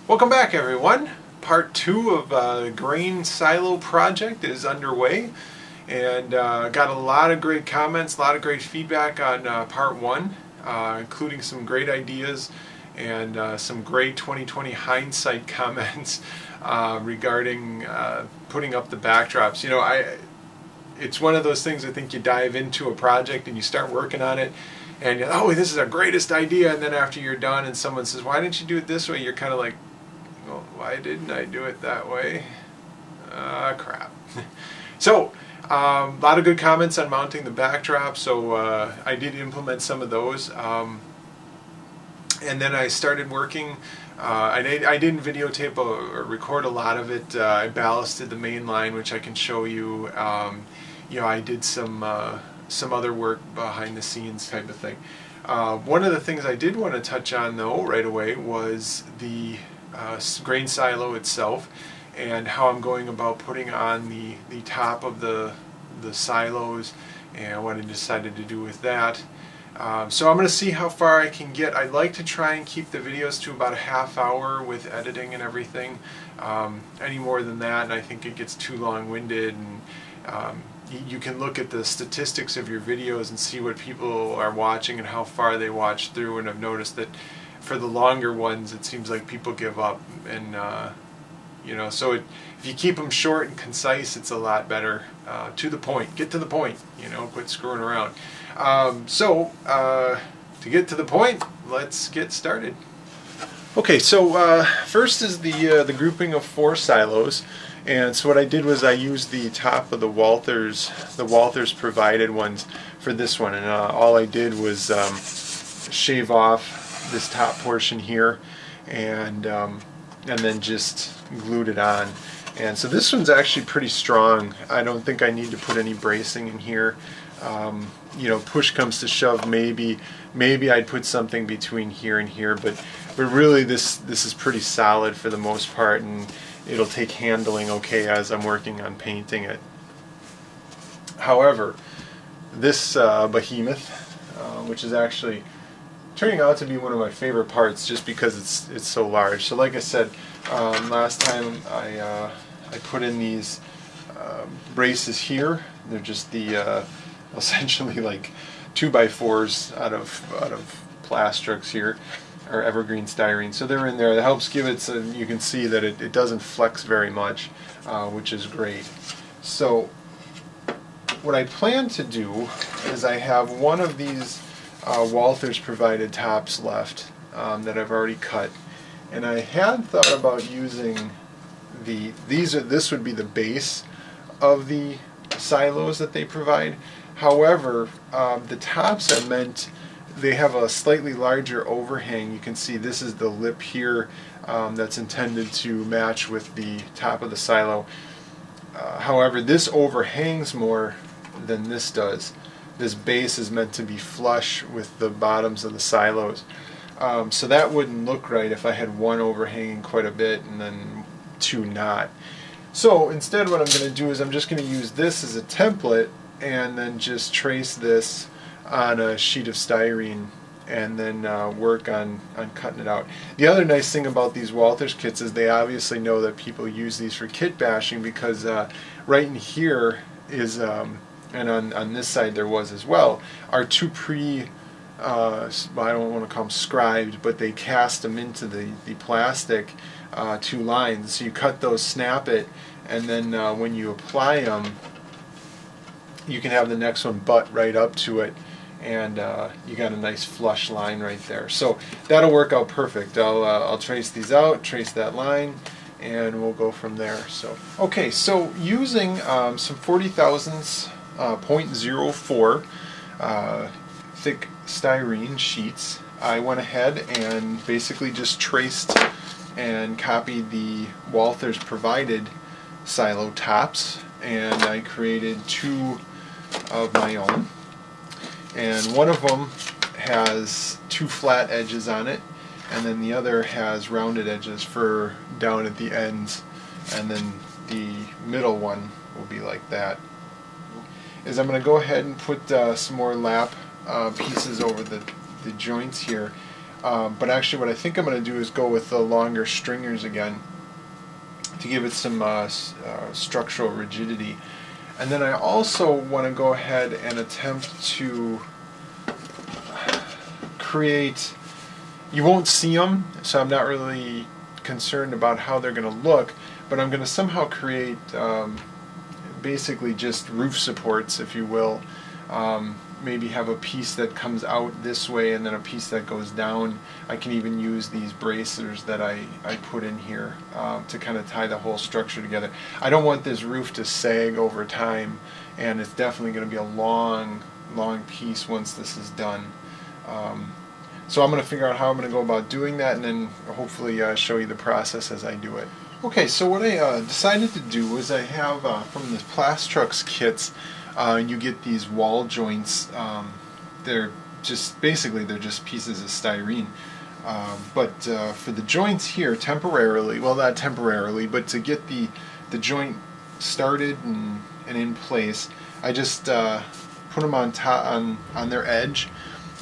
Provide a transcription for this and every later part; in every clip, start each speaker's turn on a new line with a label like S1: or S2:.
S1: Welcome back, everyone. Part 2 of the grain silo project is underway, and got a lot of great comments, a lot of great feedback on part 1, including some great ideas and some great 2020 hindsight comments regarding putting up the backdrops. You know, it's one of those things. I think you dive into a project and you start working on it, and oh, this is our greatest idea, and then after you're done and someone says, why didn't you do it this way, you're kind of like, well, why didn't I do it that way? Crap. So a lot of good comments on mounting the backdrop, so I did implement some of those, and then I started working. I didn't videotape or record a lot of it. I ballasted the main line, which I can show you. You know, I did some other work behind the scenes type of thing. One of the things I did want to touch on, though, right away was the grain silo itself and how I'm going about putting on the top of the silos and what I decided to do with that. So I'm going to see how far I can get. I'd like to try and keep the videos to about a half hour with editing and everything. Any more than that, and I think it gets too long-winded, and you can look at the statistics of your videos and see what people are watching and how far they watch through, and I've noticed that for the longer ones it seems like people give up, and you know, so if you keep them short and concise, it's a lot better. To the point, get to the point, you know, quit screwing around. To get to the point, let's get started. Okay, so first is the grouping of 4 silos. And so what I did was I used the top of the Walthers provided ones for this one, and all I did was shave off this top portion here, and then just glued it on. And so this one's actually pretty strong. I don't think I need to put any bracing in here. You know, push comes to shove, maybe I'd put something between here and here, but really this is pretty solid for the most part, and it'll take handling okay as I'm working on painting it. However, this behemoth, which is actually turning out to be one of my favorite parts just because it's so large. So like I said, last time I put in these braces here. They're just the essentially like 2x4s out of Plastrix here, or evergreen styrene. So they're in there. That helps give it, so you can see that it doesn't flex very much, which is great. So what I plan to do is I have one of these Walthers provided tops left that I've already cut, and I had thought about using this would be the base of the silos that they provide. However, the tops are meant, they have a slightly larger overhang. You can see this is the lip here that's intended to match with the top of the silo. However, this overhangs more than this does. This base is meant to be flush with the bottoms of the silos. So that wouldn't look right if I had one overhanging quite a bit and then 2 not. So instead what I'm going to do is I'm just going to use this as a template and then just trace this on a sheet of styrene and then work on cutting it out. The other nice thing about these Walthers kits is they obviously know that people use these for kit bashing, because right in here is, and on this side there was as well, are 2 I don't want to call them scribed, but they cast them into the plastic 2 lines. So you cut those, snap it, and then when you apply them, you can have the next one butt right up to it, and you got a nice flush line right there. So that'll work out perfect. I'll trace these out, trace that line, and we'll go from there. So okay, so using some 40 thousandths 0.04 thick styrene sheets, I went ahead and basically just traced and copied the Walthers provided silo tops, and I created 2 of my own, and one of them has 2 flat edges on it, and then the other has rounded edges for down at the ends, and then the middle one will be like that. I'm going to go ahead and put some more lap pieces over the joints here. But actually what I think I'm going to do is go with the longer stringers again to give it some structural rigidity. And then I also want to go ahead and attempt to create, you won't see them, so I'm not really concerned about how they're going to look, but I'm going to somehow create basically just roof supports, if you will. Maybe have a piece that comes out this way and then a piece that goes down. I can even use these bracers that I put in here to kind of tie the whole structure together. I don't want this roof to sag over time, and it's definitely going to be a long piece once this is done. So I'm going to figure out how I'm going to go about doing that, and then hopefully show you the process as I do it. Okay, so what I decided to do was I have from the Plastrux kits, you get these wall joints. They're just basically they're just pieces of styrene. But for the joints here, temporarily, well, not temporarily, but to get the joint started and in place, I just put them on top on their edge,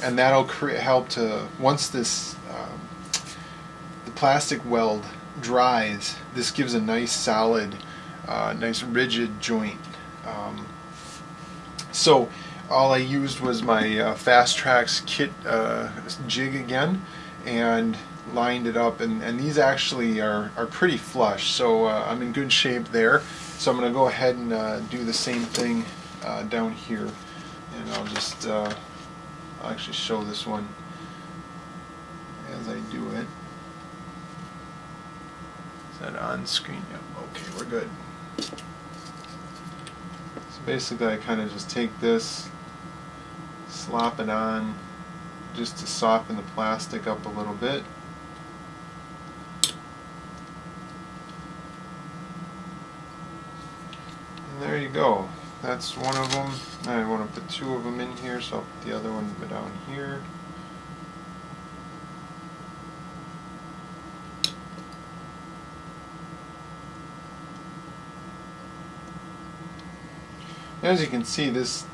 S1: and that'll help to, once this the plastic weld dries, this gives a nice solid, nice rigid joint. So all I used was my Fast Tracks kit jig again, and lined it up, and these actually are pretty flush, so I'm in good shape there. So I'm going to go ahead and do the same thing down here, and I'll just I'll actually show this one as I do it. Is that on screen? Yep. Okay, we're good. Basically, I kind of just take this, slop it on, just to soften the plastic up a little bit. And there you go. That's one of them. I want to put two of them in here, so I'll put the other one down here. As you can see, this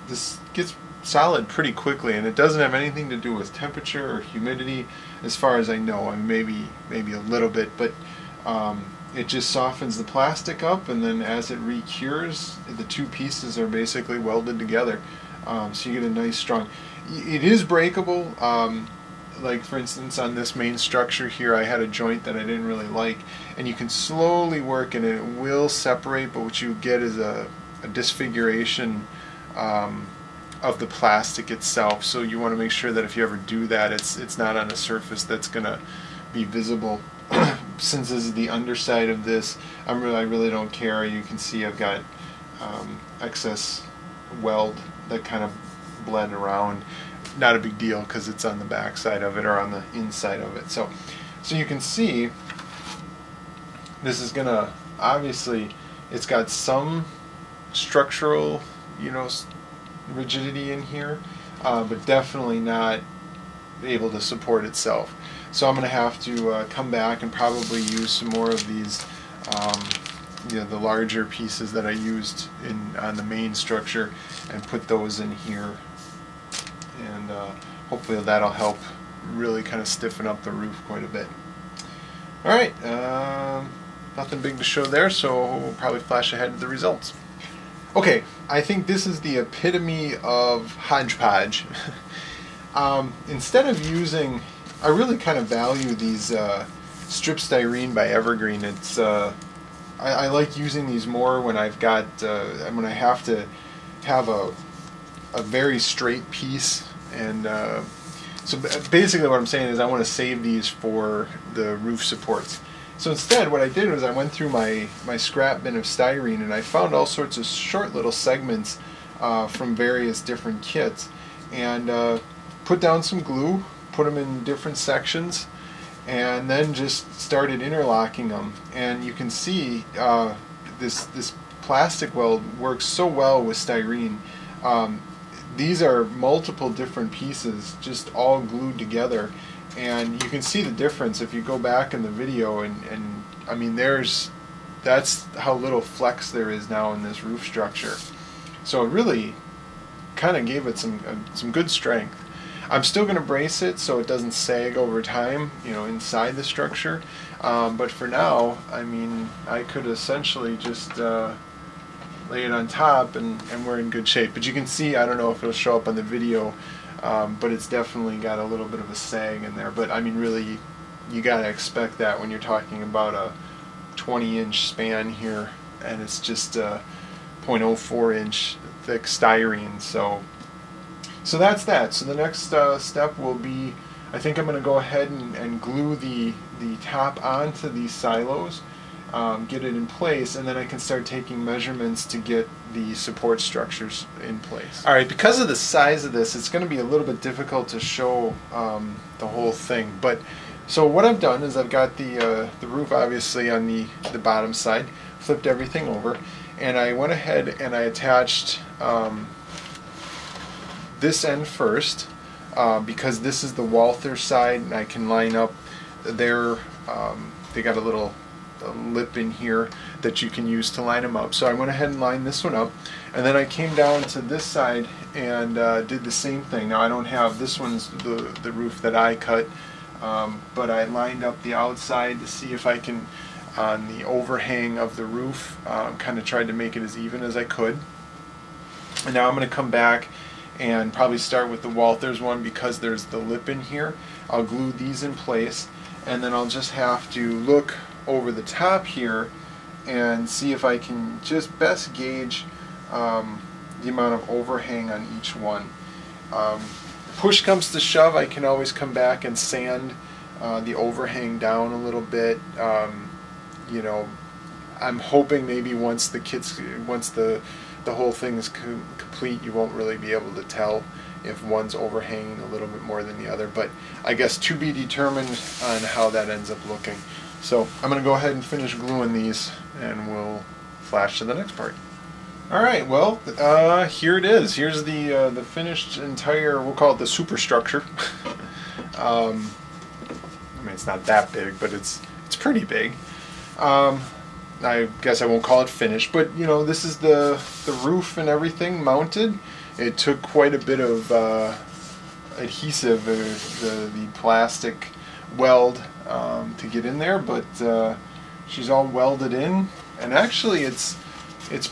S1: gets solid pretty quickly, and it doesn't have anything to do with temperature or humidity, as far as I know. I mean, maybe a little bit, but it just softens the plastic up, and then as it recures, the two pieces are basically welded together. So you get a nice strong. It is breakable. Like for instance, on this main structure here, I had a joint that I didn't really like, and you can slowly work, and it will separate. But what you get is a disfiguration of the plastic itself. So you want to make sure that if you ever do that, it's not on a surface that's going to be visible. Since this is the underside of this, I really don't care. You can see I've got excess weld that kind of bled around. Not a big deal because it's on the back side of it or on the inside of it. So you can see this is going to, obviously, it's got some structural, rigidity in here, but definitely not able to support itself. So I'm going to have to come back and probably use some more of these, the larger pieces that I used on the main structure, and put those in here, and hopefully that'll help really kind of stiffen up the roof quite a bit. Alright, nothing big to show there, so we'll probably flash ahead to the results. Okay, I think this is the epitome of hodgepodge. Instead of using, I really kind of value these strip styrene by Evergreen. It's I like using these more when I've got when I have to have a very straight piece, and so basically what I'm saying is I want to save these for the roof supports. So instead, what I did was I went through my scrap bin of styrene, and I found all sorts of short little segments from various different kits, and put down some glue, put them in different sections, and then just started interlocking them. And you can see this plastic weld works so well with styrene. These are multiple different pieces just all glued together, and you can see the difference if you go back in the video, and I mean, that's how little flex there is now in this roof structure. So it really kind of gave it some good strength. I'm still going to brace it so it doesn't sag over time, you know, inside the structure. But for now, I mean, I could essentially just lay it on top and we're in good shape. But you can see, I don't know if it'll show up on the video, but it's definitely got a little bit of a sag in there. But I mean, really, you got to expect that when you're talking about a 20-inch span here, and it's just 0.04-inch thick styrene. So that's that. So the next step will be, I think I'm going to go ahead and glue the top onto these silos, get it in place, and then I can start taking measurements to get the support structures in place. Alright, because of the size of this, it's going to be a little bit difficult to show the whole thing. But so what I've done is I've got the roof obviously on the bottom side, flipped everything over, and I went ahead and I attached this end first, because this is the Walther side, and I can line up their, they got a little lip in here that you can use to line them up. So I went ahead and lined this one up, and then I came down to this side and did the same thing. Now I don't have, this one's the roof that I cut, but I lined up the outside to see if I can, on the overhang of the roof, kind of tried to make it as even as I could. And now I'm going to come back and probably start with the Walther's one because there's the lip in here. I'll glue these in place, and then I'll just have to look over the top here and see if I can just best gauge the amount of overhang on each one. Push comes to shove, I can always come back and sand the overhang down a little bit. You know, I'm hoping maybe once the whole thing is complete, you won't really be able to tell if one's overhanging a little bit more than the other, but I guess to be determined on how that ends up looking. So I'm going to go ahead and finish gluing these, and we'll flash to the next part. Alright, well, here it is. Here's the finished entire, we'll call it the superstructure. I mean, it's not that big, but it's pretty big. I guess I won't call it finished, but you know, this is the roof and everything mounted. It took quite a bit of adhesive, the plastic weld, to get in there, but she's all welded in, and actually it's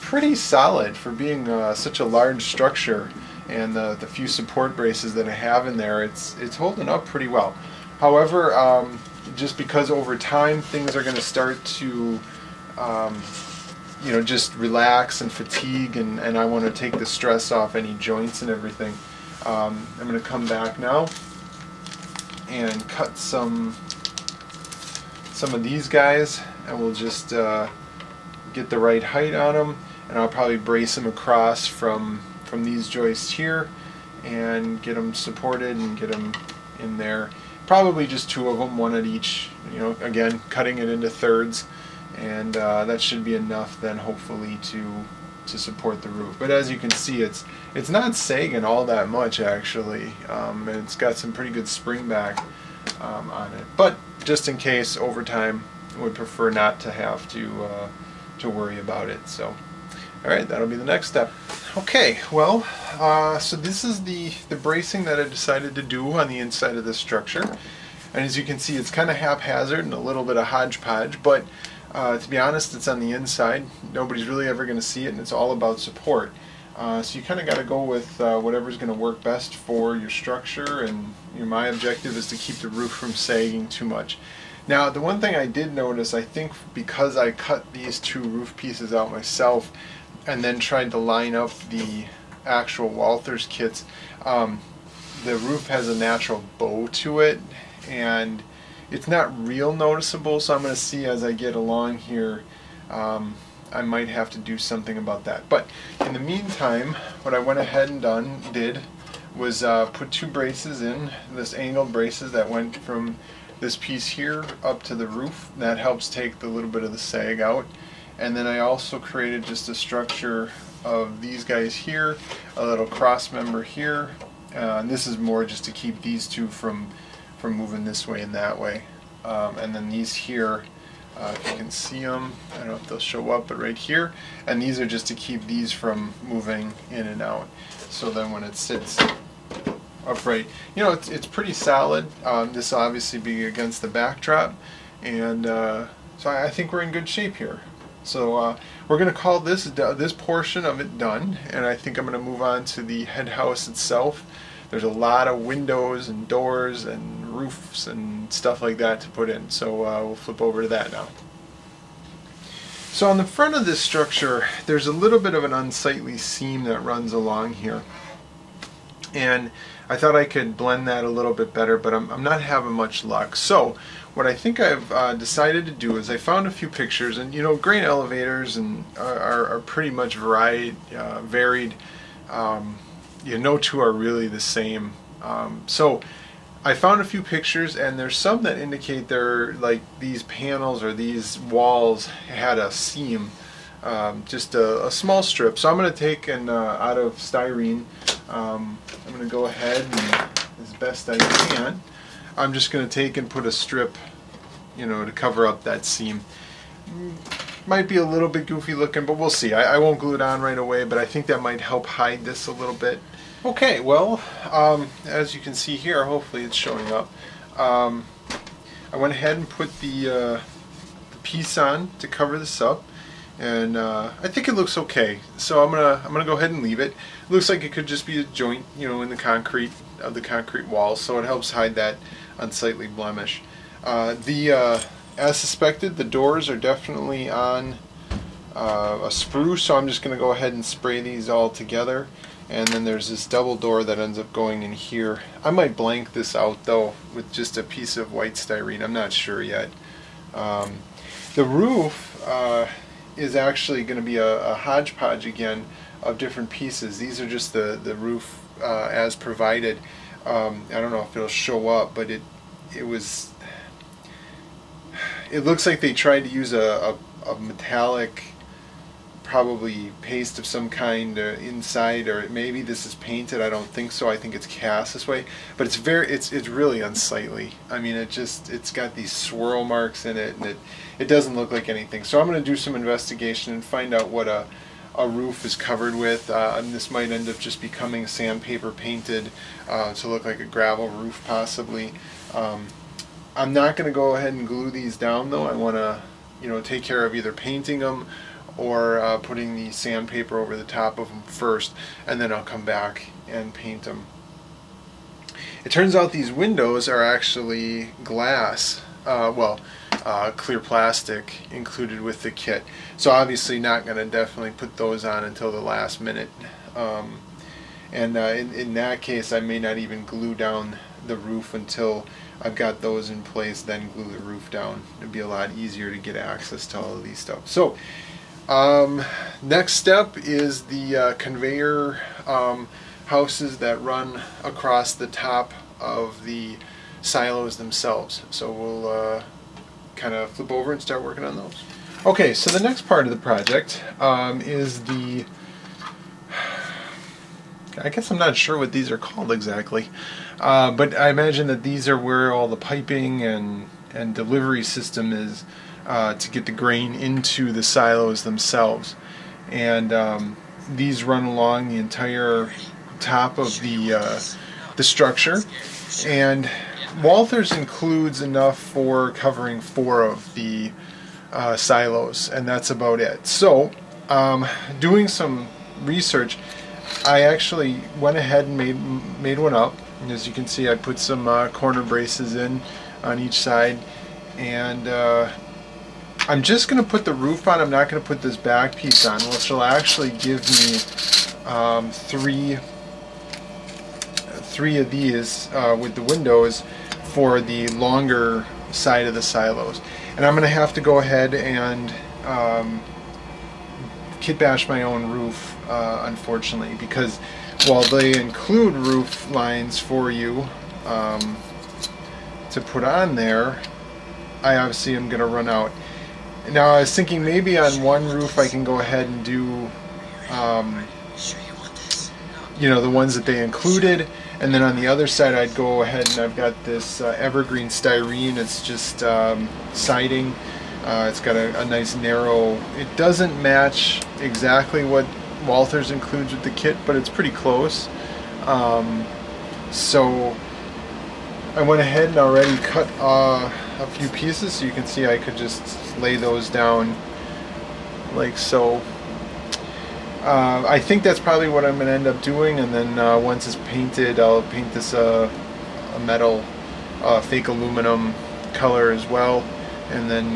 S1: pretty solid for being such a large structure, and the few support braces that I have in there, it's holding up pretty well. However, just because over time things are going to start to you know, just relax and fatigue, and I want to take the stress off any joints and everything. I'm going to come back now and cut some of these guys, and we'll just get the right height on them, and I'll probably brace them across from these joists here and get them supported and get them in there. Probably just two of them, one at each, you know, again cutting it into thirds, and that should be enough then hopefully to support the roof. But as you can see, it's not sagging all that much actually, and it's got some pretty good spring back on it. But just in case, over time, I would prefer not to have to worry about it. So, all right, that'll be the next step. Okay, well, so this is the bracing that I decided to do on the inside of this structure, and as you can see, it's kind of haphazard and a little bit of hodgepodge, but to be honest, it's on the inside. Nobody's really ever going to see it, and it's all about support. So you kind of got to go with whatever's going to work best for your structure, and you know, my objective is to keep the roof from sagging too much. Now, the one thing I did notice, I think because I cut these two roof pieces out myself and then tried to line up the actual Walther's kits, the roof has a natural bow to it, and it's not real noticeable, so I'm going to see as I get along here. I might have to do something about that. But in the meantime, what I went ahead and did was put two braces in, this angled braces that went from this piece here up to the roof. That helps take the little bit of the sag out. And then I also created just a structure of these guys here, a little cross member here, and this is more just to keep these two from moving this way and that way. And then these here, if you can see them, I don't know if they'll show up, but right here, and these are just to keep these from moving in and out. So then when it sits upright. You know, it's pretty solid. This will obviously be against the backdrop, and so I think we're in good shape here. So we're going to call this portion of it done, and I think I'm going to move on to the head house itself. There's a lot of windows and doors and roofs and stuff like that to put in, so we'll flip over to that now. So on the front of this structure, there's a little bit of an unsightly seam that runs along here, and I thought I could blend that a little bit better, but I'm not having much luck. So what I think I've decided to do is I found a few pictures, and you know, grain elevators and are pretty much varied. You know, no two are really the same. So I found a few pictures, and there's some that indicate they're like these panels or these walls had a seam, just a small strip. So I'm going to take an out of styrene. I'm going to go ahead and, as best I can, I'm just going to take and put a strip, you know, to cover up that seam. Might be a little bit goofy looking, but we'll see. I won't glue it on right away, but I think that might help hide this a little bit. Okay, well, as you can see here, hopefully it's showing up. I went ahead and put the piece on to cover this up, and I think it looks okay. So I'm gonna go ahead and leave it. It looks like it could just be a joint, you know, in the concrete of the concrete wall, so it helps hide that unsightly blemish. As suspected, the doors are definitely on a sprue, so I'm just going to go ahead and spray these all together. And then there's this double door that ends up going in here. I might blank this out though with just a piece of white styrene. I'm not sure yet. The roof is actually going to be a hodgepodge again of different pieces. These are just the roof as provided. I don't know if it'll show up, but it looks like they tried to use a metallic, probably paste of some kind inside, or maybe this is painted. I don't think so. I think it's cast this way, but it's really unsightly. I mean, it's got these swirl marks in it, and it doesn't look like anything. So I'm going to do some investigation and find out what a roof is covered with. And this might end up just becoming sandpaper painted to look like a gravel roof possibly. I'm not going to go ahead and glue these down though. I want to, you know, take care of either painting them or putting the sandpaper over the top of them first, and then I'll come back and paint them. It turns out these windows are actually glass, clear plastic included with the kit. So obviously not going to definitely put those on until the last minute. In that case, I may not even glue down the roof until I've got those in place, then glue the roof down. It'd be a lot easier to get access to all of these stuff. So next step is the conveyor houses that run across the top of the silos themselves. So we'll kind of flip over and start working on those. Okay, so the next part of the project is the, I guess I'm not sure what these are called exactly, but I imagine that these are where all the piping and delivery system is to get the grain into the silos themselves. And these run along the entire top of the structure. And Walthers includes enough for covering 4 of the silos, and that's about it. So, doing some research, I actually went ahead and made one up. And as you can see, I put some corner braces in on each side, and I'm just going to put the roof on. I'm not going to put this back piece on, which will actually give me three of these with the windows for the longer side of the silos. And I'm going to have to go ahead and kit bash my own roof, unfortunately, because while they include roof lines for you to put on there, I obviously am going to run out. Now I was thinking maybe on one roof I can go ahead and do you know, the ones that they included, and then on the other side I'd go ahead and I've got this evergreen styrene. It's just siding. It's got a nice narrow, it doesn't match exactly what Walthers includes with the kit, but it's pretty close. So I went ahead and already cut a few pieces, so you can see I could just lay those down like so. I think that's probably what I'm going to end up doing, and then once it's painted, I'll paint this a metal fake aluminum color as well, and then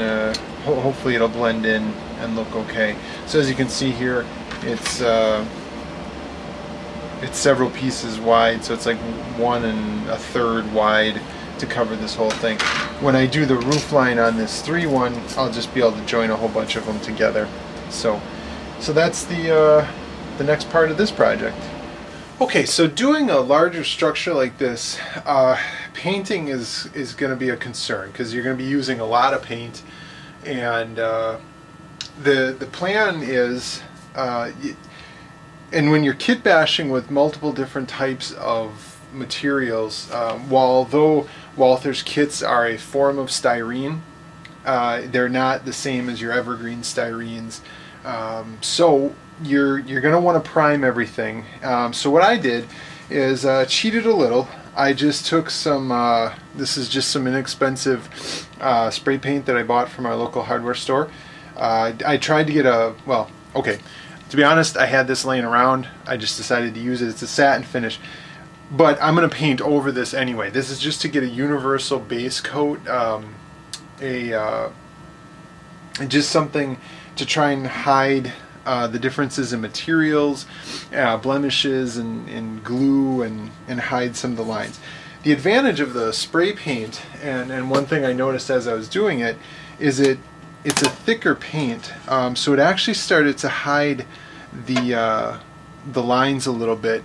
S1: hopefully it'll blend in and look okay. So as you can see here, it's several pieces wide, so it's like 1 1/3 wide to cover this whole thing. When I do the roof line on this 3-1, I'll just be able to join a whole bunch of them together. So that's the next part of this project. Okay, so doing a larger structure like this, painting is going to be a concern because you're going to be using a lot of paint, and the plan is, and when you're kit bashing with multiple different types of materials, although Walther's kits are a form of styrene, they're not the same as your evergreen styrenes. So you're going to want to prime everything. So what I did is cheated a little. I just took some, this is just some inexpensive spray paint that I bought from our local hardware store. I tried to get to be honest, I had this laying around. I just decided to use it. It's a satin finish. But I'm going to paint over this anyway. This is just to get a universal base coat, just something to try and hide the differences in materials, blemishes, and glue, and hide some of the lines. The advantage of the spray paint, and one thing I noticed as I was doing it, is it's a thicker paint, so it actually started to hide the lines a little bit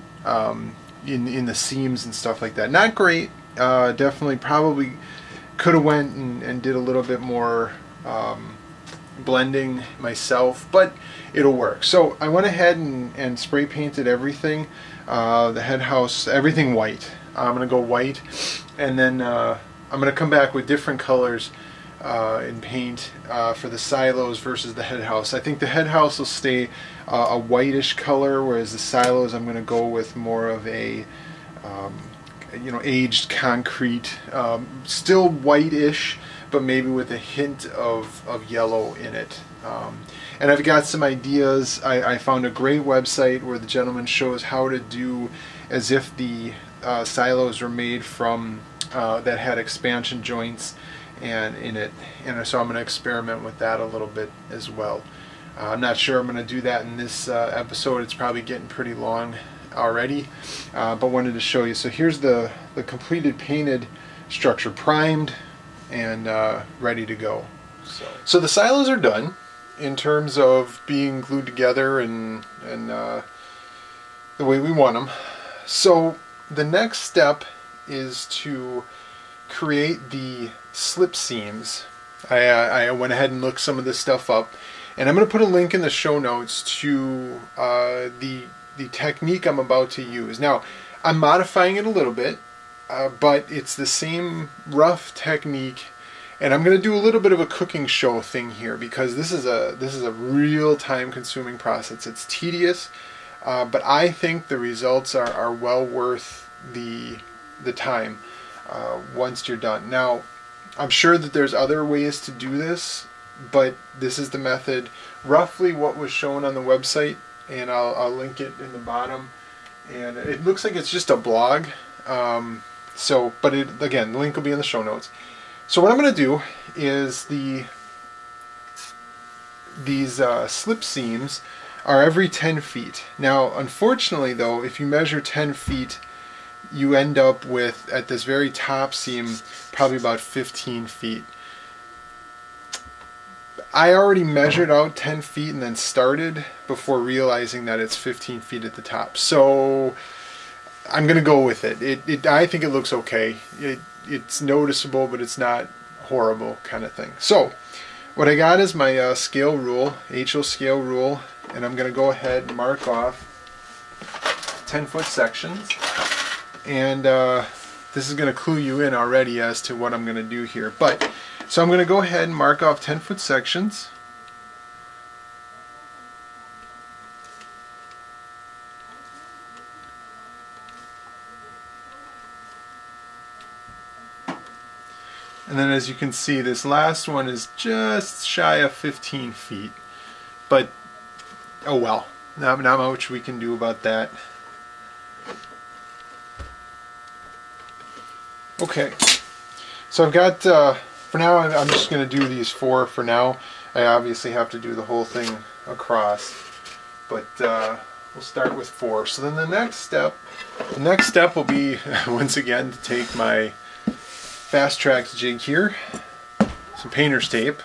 S1: in the seams and stuff like that. Not great. Definitely, probably could have went and did a little bit more blending myself, but it'll work. So I went ahead and spray painted everything, the head house, everything white. I'm going to go white, and then I'm going to come back with different colors in paint for the silos versus the head house. I think the head house will stay a whitish color, whereas the silos I'm going to go with more of a aged concrete, still whitish, but maybe with a hint of yellow in it. And I've got some ideas. I found a great website where the gentleman shows how to do as if the silos were made from that had expansion joints and in it, and so I'm going to experiment with that a little bit as well. I'm not sure I'm going to do that in this episode. It's probably getting pretty long already, but wanted to show you. So here's the completed painted structure, primed and ready to go. So the silos are done in terms of being glued together and the way we want them. So the next step is to create the slip seams. I went ahead and looked some of this stuff up, and I'm going to put a link in the show notes to the technique I'm about to use. Now, I'm modifying it a little bit, but it's the same rough technique, and I'm going to do a little bit of a cooking show thing here because this is a real time-consuming process. It's tedious, but I think the results are well worth the time once you're done. Now, I'm sure that there's other ways to do this, but this is the method, roughly what was shown on the website, and I'll link it in the bottom. And it looks like it's just a blog, but again, the link will be in the show notes. So what I'm going to do is these slip seams are every 10 feet. Now, unfortunately though, if you measure 10 feet, you end up with, at this very top seam, probably about 15 feet. I already measured out 10 feet and then started before realizing that it's 15 feet at the top. So I'm going to go with it. I think it looks okay. It's noticeable, but it's not horrible kind of thing. So what I got is my scale rule, HO scale rule, and I'm going to go ahead and mark off 10-foot sections. And this is going to clue you in already as to what I'm going to do here. So I'm going to go ahead and mark off 10-foot sections. And then as you can see, this last one is just shy of 15 feet. But, oh well, not much we can do about that. Okay, so I've got, for now I'm just going to do these 4 for now. I obviously have to do the whole thing across, but we'll start with 4. So then the next step will be, once again, to take my Fast Tracks jig here, some painter's tape.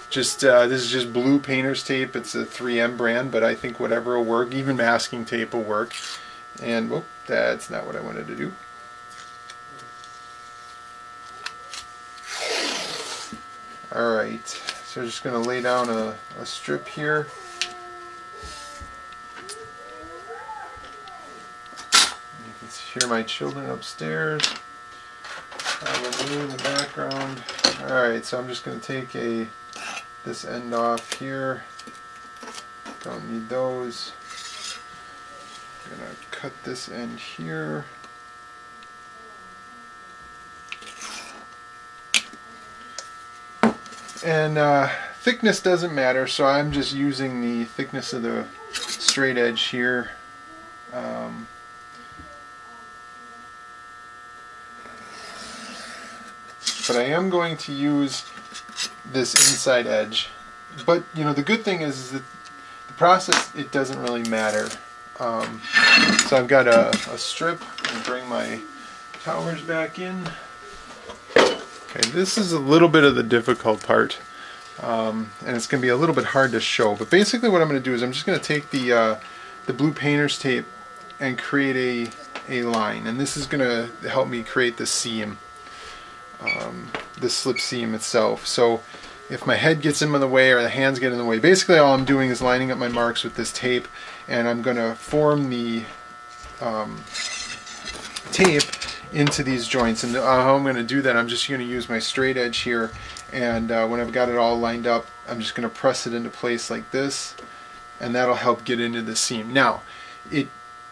S1: Just this is just blue painter's tape. It's a 3M brand, but I think whatever will work. Even masking tape will work. And whoop, that's not what I wanted to do. All right, so I'm just going to lay down a strip here. You can hear my children upstairs. Probably in the background. Alright, so I'm just going to take this end off here. Don't need those. I'm going to cut this end here. And thickness doesn't matter, so I'm just using the thickness of the straight edge here. But I am going to use this inside edge. But you know, the good thing is that the process, it doesn't really matter. So I've got a strip, and bring my towers back in. Okay, this is a little bit of the difficult part, and it's going to be a little bit hard to show. But basically, what I'm going to do is I'm just going to take the blue painter's tape and create a line, and this is going to help me create the seam. The slip seam itself. So if my head gets in the way or the hands get in the way, basically all I'm doing is lining up my marks with this tape, and I'm going to form the tape into these joints. And how I'm going to do that, I'm just going to use my straight edge here, and when I've got it all lined up, I'm just going to press it into place like this, and that'll help get into the seam. Now,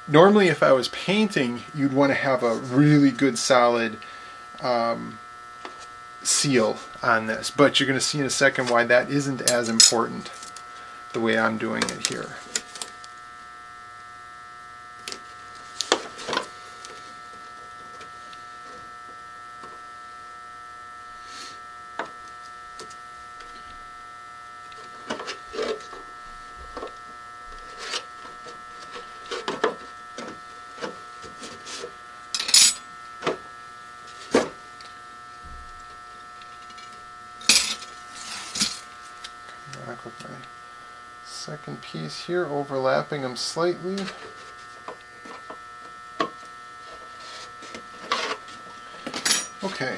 S1: normally if I was painting, you'd want to have a really good solid seal on this, but you're going to see in a second why that isn't as important the way I'm doing it here. Back with my second piece here, overlapping them slightly. Okay,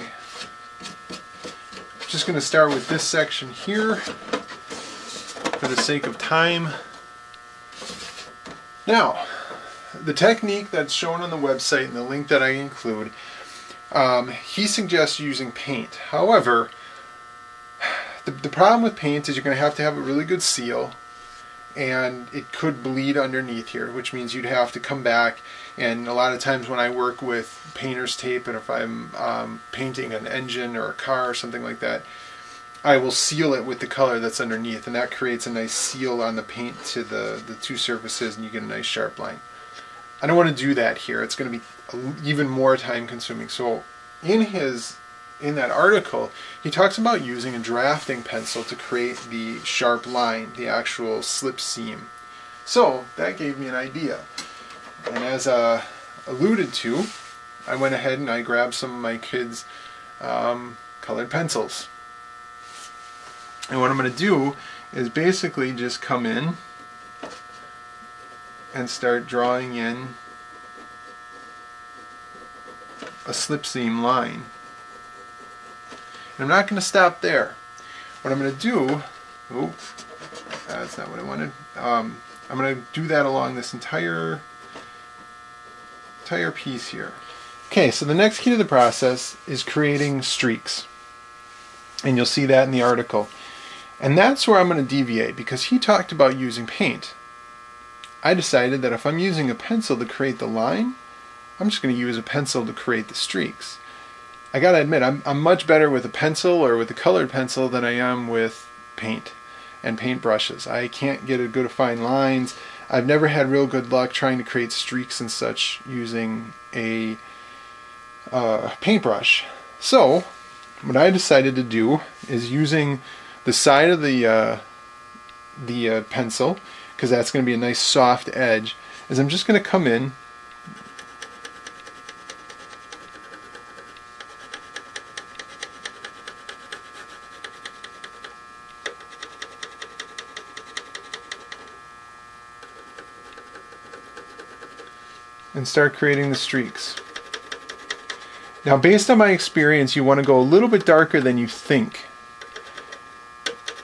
S1: just going to start with this section here for the sake of time. Now, the technique that's shown on the website and the link that I include, he suggests using paint. However, the problem with paint is you're going to have a really good seal, and it could bleed underneath here, which means you'd have to come back. And a lot of times when I work with painter's tape, and if I'm painting an engine or a car or something like that, I will seal it with the color that's underneath, and that creates a nice seal on the paint to the two surfaces, and you get a nice sharp line. I don't want to do that here. It's going to be even more time consuming. So in that article, he talks about using a drafting pencil to create the sharp line, the actual slip seam. So that gave me an idea. And as alluded to, I went ahead and I grabbed some of my kids' colored pencils. And what I'm going to do is basically just come in and start drawing in a slip seam line. And I'm not going to stop there. What I'm going to do, that's not what I wanted. I'm going to do that along this entire piece here. Okay, so the next key to the process is creating streaks. And you'll see that in the article. And that's where I'm going to deviate, because he talked about using paint. I decided that if I'm using a pencil to create the line, I'm just going to use a pencil to create the streaks. I gotta admit, I'm much better with a pencil or with a colored pencil than I am with paint and paint brushes. I can't get a good fine lines. I've never had real good luck trying to create streaks and such using a paintbrush. So what I decided to do is using the side of the pencil, because that's going to be a nice soft edge, is I'm just going to come in and start creating the streaks. Now, based on my experience, you want to go a little bit darker than you think.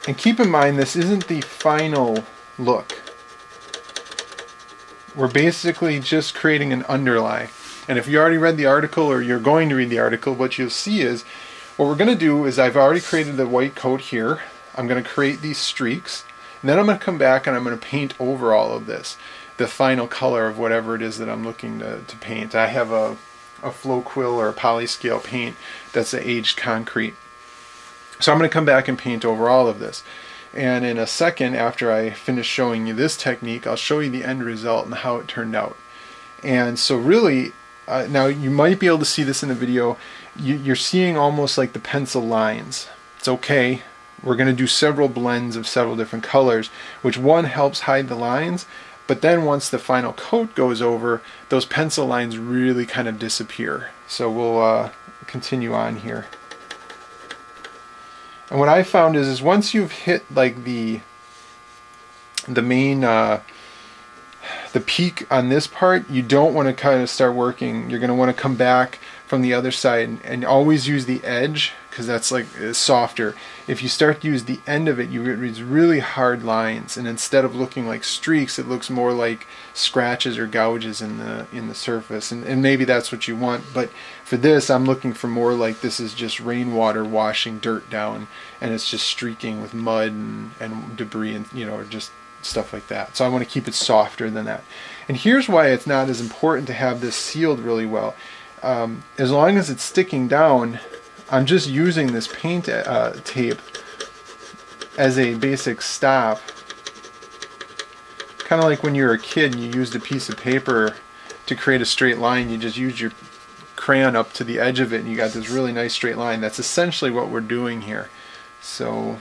S1: And keep in mind, this isn't the final look. We're basically just creating an underlie. And if you already read the article, or you're going to read the article, what you'll see is, what we're going to do is, I've already created the white coat here. I'm going to create these streaks. And then I'm going to come back and I'm going to paint over all of this, the final color of whatever it is that I'm looking to paint. I have a flow quill or a polyscale paint that's an aged concrete. So I'm going to come back and paint over all of this. And in a second, after I finish showing you this technique, I'll show you the end result and how it turned out. And so really, now you might be able to see this in the video, you're seeing almost like the pencil lines. It's okay. We're going to do several blends of several different colors, which one helps hide the lines. But then once the final coat goes over, those pencil lines really kind of disappear. So we'll continue on here. And what I found is once you've hit like the main, the peak on this part, you don't want to kind of start working. You're going to want to come back from the other side and always use the edge, because that's like softer. If you start to use the end of it, you get these really hard lines, and instead of looking like streaks, it looks more like scratches or gouges in the surface. And maybe that's what you want, but for this, I'm looking for more like this is just rainwater washing dirt down, and it's just streaking with mud and debris, and just stuff like that. So I want to keep it softer than that. And here's why it's not as important to have this sealed really well. As long as it's sticking down, I'm just using this paint tape as a basic stop. Kind of like when you're a kid and you used a piece of paper to create a straight line, you just use your crayon up to the edge of it and you got this really nice straight line. That's essentially what we're doing here. So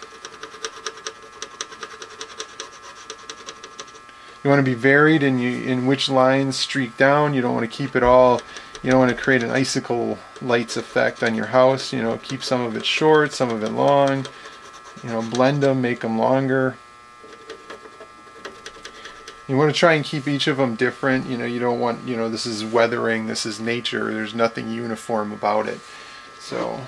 S1: you want to be varied in which lines streak down. You don't want to keep it all. You don't want to create an icicle lights effect on your house. Keep some of it short, some of it long. Blend them, make them longer. You want to try and keep each of them different. You don't want, this is weathering, this is nature. There's nothing uniform about it. So,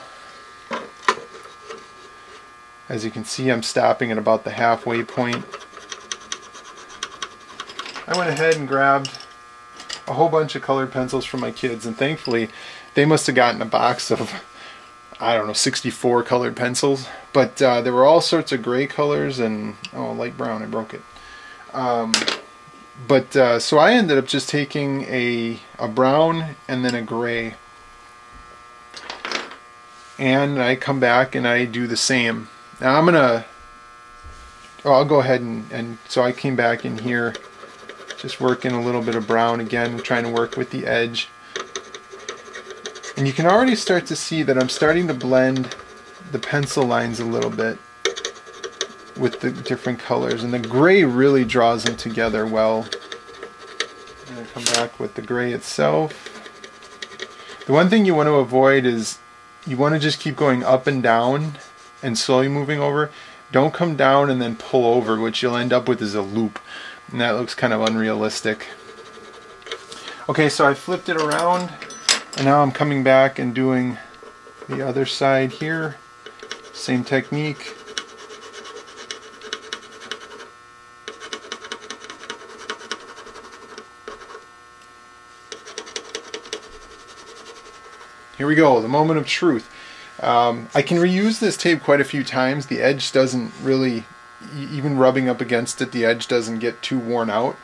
S1: as you can see, I'm stopping at about the halfway point. I went ahead and grabbed a whole bunch of colored pencils from my kids, and thankfully they must have gotten a box of, I don't know, 64 colored pencils, but there were all sorts of gray colors and light brown. I broke it. So I ended up just taking a brown and then a gray, and I come back and I do the same. Now I'll go ahead and so I came back in here, just working a little bit of brown again, trying to work with the edge. And you can already start to see that I'm starting to blend the pencil lines a little bit with the different colors. And the gray really draws them together well. I'm going to come back with the gray itself. The one thing you want to avoid is you want to just keep going up and down and slowly moving over. Don't come down and then pull over. What you'll end up with is a loop. And that looks kind of unrealistic. Okay, so I flipped it around, and now I'm coming back and doing the other side here. Same technique. Here we go, the moment of truth. I can reuse this tape quite a few times. The edge doesn't really, even rubbing up against it, the edge doesn't get too worn out.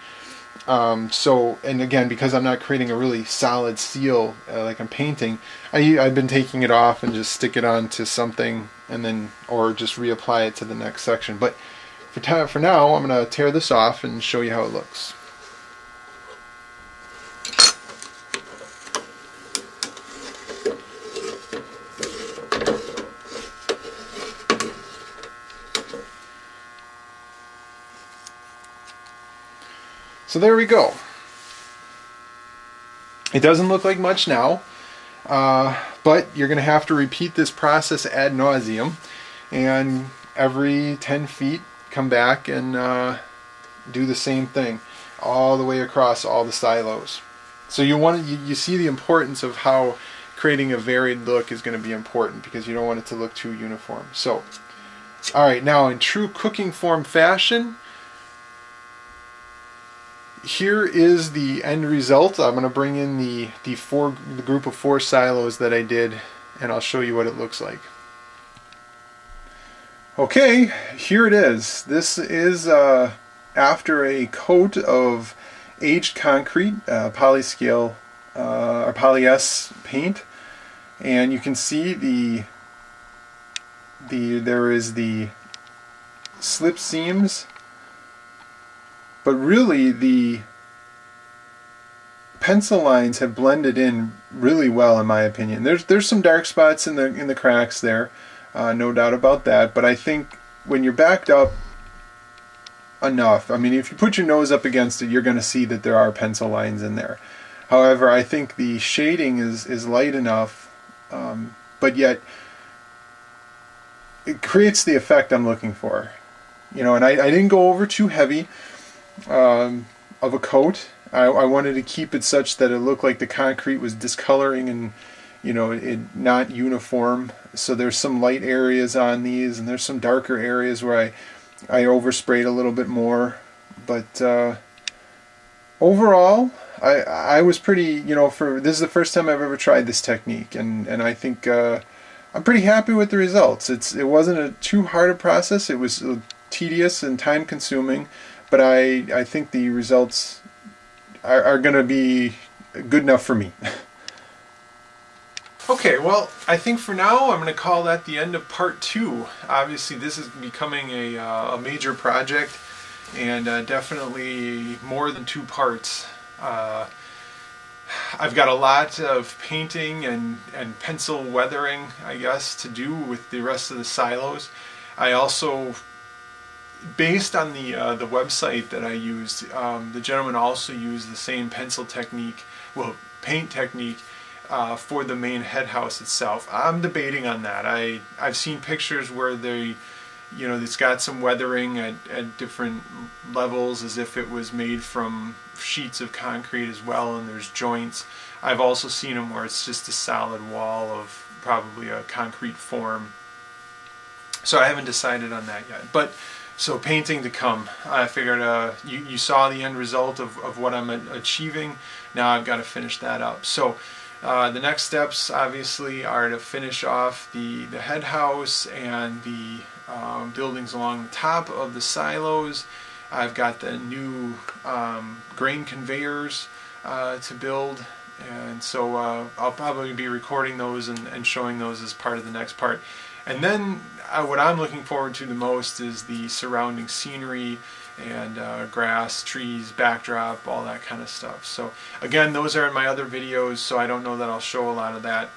S1: So, and again, because I'm not creating a really solid seal like I'm painting, I've been taking it off and just stick it onto something, and then, or just reapply it to the next section. But for now, I'm going to tear this off and show you how it looks. So there we go. It doesn't look like much now, but you're going to have to repeat this process ad nauseum, and every 10 feet come back and do the same thing all the way across all the silos. So you see the importance of how creating a varied look is going to be important, because you don't want it to look too uniform. So, alright, now in true cooking form fashion, here is the end result. I'm going to bring in the group of 4 silos that I did, and I'll show you what it looks like. Okay, here it is. This is after a coat of aged concrete, polyscale or poly-S paint, and you can see there is the slip seams. But really, the pencil lines have blended in really well, in my opinion. There's some dark spots in the cracks there, no doubt about that. But I think when you're backed up enough, I mean, if you put your nose up against it, you're going to see that there are pencil lines in there. However, I think the shading is light enough, but yet it creates the effect I'm looking for. You know, and I didn't go over too heavy of a coat. I wanted to keep it such that it looked like the concrete was discoloring and, you know, it not uniform. So there's some light areas on these, and there's some darker areas where I oversprayed a little bit more. But overall, I was pretty, you know, this is the first time I've ever tried this technique, and I think I'm pretty happy with the results. It wasn't too hard a process. It was tedious and time consuming, but I think the results are going to be good enough for me. Okay, well, I think for now I'm going to call that the end of part 2. Obviously, this is becoming a major project, and definitely more than 2 parts. I've got a lot of painting and pencil weathering, I guess, to do with the rest of the silos. I also, based on the website that I used, the gentleman also used the same pencil technique, well, paint technique, for the main head house itself. I'm debating on that. I've seen pictures where it's got some weathering at different levels, as if it was made from sheets of concrete as well, and there's joints. I've also seen them where it's just a solid wall of probably a concrete form. So I haven't decided on that yet. But so painting to come. I figured you saw the end result of what I'm achieving. Now I've got to finish that up. So the next steps obviously are to finish off the head house and the buildings along the top of the silos. I've got the new grain conveyors to build, and so I'll probably be recording those and showing those as part of the next part. And then what I'm looking forward to the most is the surrounding scenery and grass, trees, backdrop, all that kind of stuff. So again, those are in my other videos, so I don't know that I'll show a lot of that,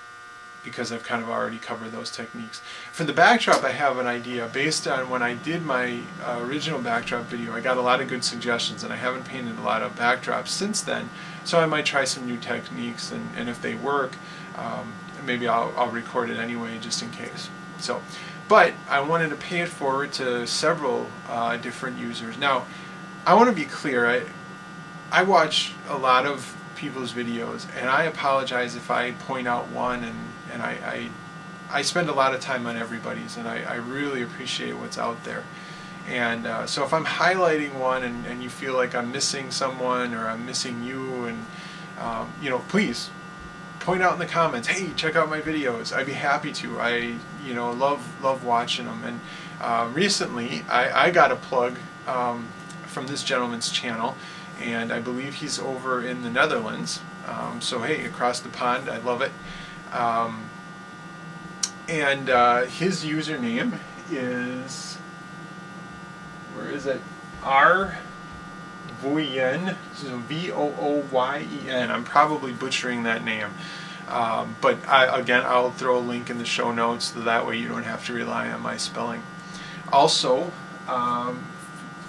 S1: because I've kind of already covered those techniques. For the backdrop, I have an idea. Based on when I did my original backdrop video, I got a lot of good suggestions, and I haven't painted a lot of backdrops since then, so I might try some new techniques, and if they work, maybe I'll record it anyway, just in case. So, but I wanted to pay it forward to several different users. Now, I want to be clear, I watch a lot of people's videos, and I apologize if I point out one, and I spend a lot of time on everybody's, and I really appreciate what's out there. And so if I'm highlighting one and you feel like I'm missing someone, or I'm missing you, and please point out in the comments, hey, check out my videos. I'd be happy to. I love watching them. And recently I got a plug from this gentleman's channel, and I believe he's over in the Netherlands. So hey, across the pond, I love it. And his username is, where is it? Vooyen, so Vooyen. I'm probably butchering that name. But again, I'll throw a link in the show notes so that way you don't have to rely on my spelling. Also,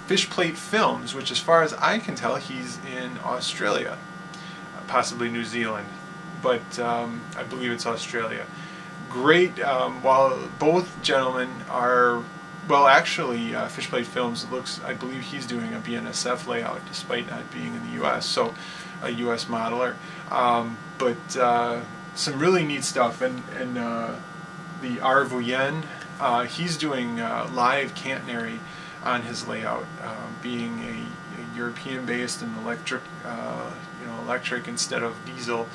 S1: Fishplate Films, which as far as I can tell, he's in Australia, possibly New Zealand, but I believe it's Australia. Great, while both gentlemen are, well actually Fishplate Films looks, I believe he's doing a BNSF layout despite not being in the US, so a US modeler. But some really neat stuff, and the Vooyen, he's doing live catenary on his layout, being a European-based and electric, electric instead of diesel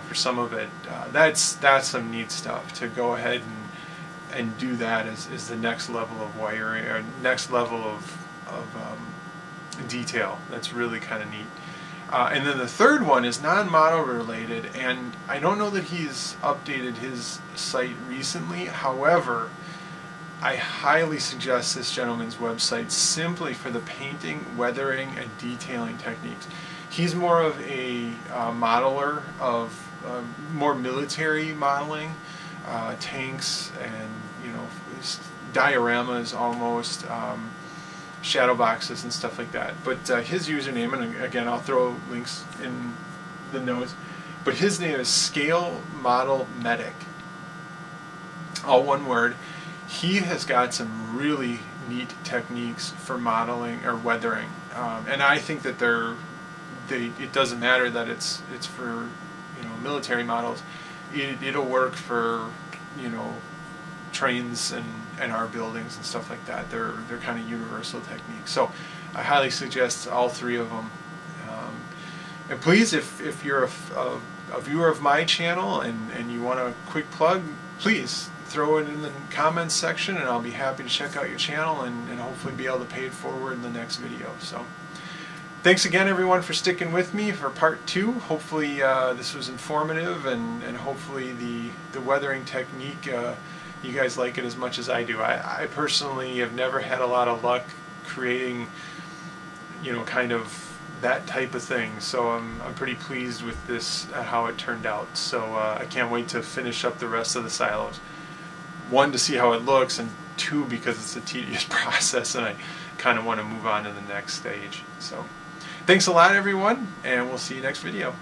S1: for some of it. That's some neat stuff. To go ahead and do that is the next level of wiring, or next level of detail. That's really kind of neat. And then the third one is non-model related, and I don't know that he's updated his site recently. However, I highly suggest this gentleman's website simply for the painting, weathering, and detailing techniques. He's more of a modeler of more military modeling, tanks and dioramas almost, shadow boxes and stuff like that. But his username, and again I'll throw links in the notes, but his name is Scale Model Medic, all one word. He has got some really neat techniques for modeling or weathering, and I think that it doesn't matter that it's for military models. It'll work for trains and our buildings and stuff like that. They're kind of universal techniques. So I highly suggest all three of them. And please, if you're a viewer of my channel and you want a quick plug, please throw it in the comments section, and I'll be happy to check out your channel and hopefully be able to pay it forward in the next video. So thanks again everyone for sticking with me for part 2. Hopefully this was informative, and hopefully the weathering technique, you guys like it as much as I do. I personally have never had a lot of luck creating kind of that type of thing, so I'm pretty pleased with this, how it turned out. So I can't wait to finish up the rest of the silos. 1, to see how it looks, and 2, because it's a tedious process and I kind of want to move on to the next stage. So thanks a lot everyone, and we'll see you next video.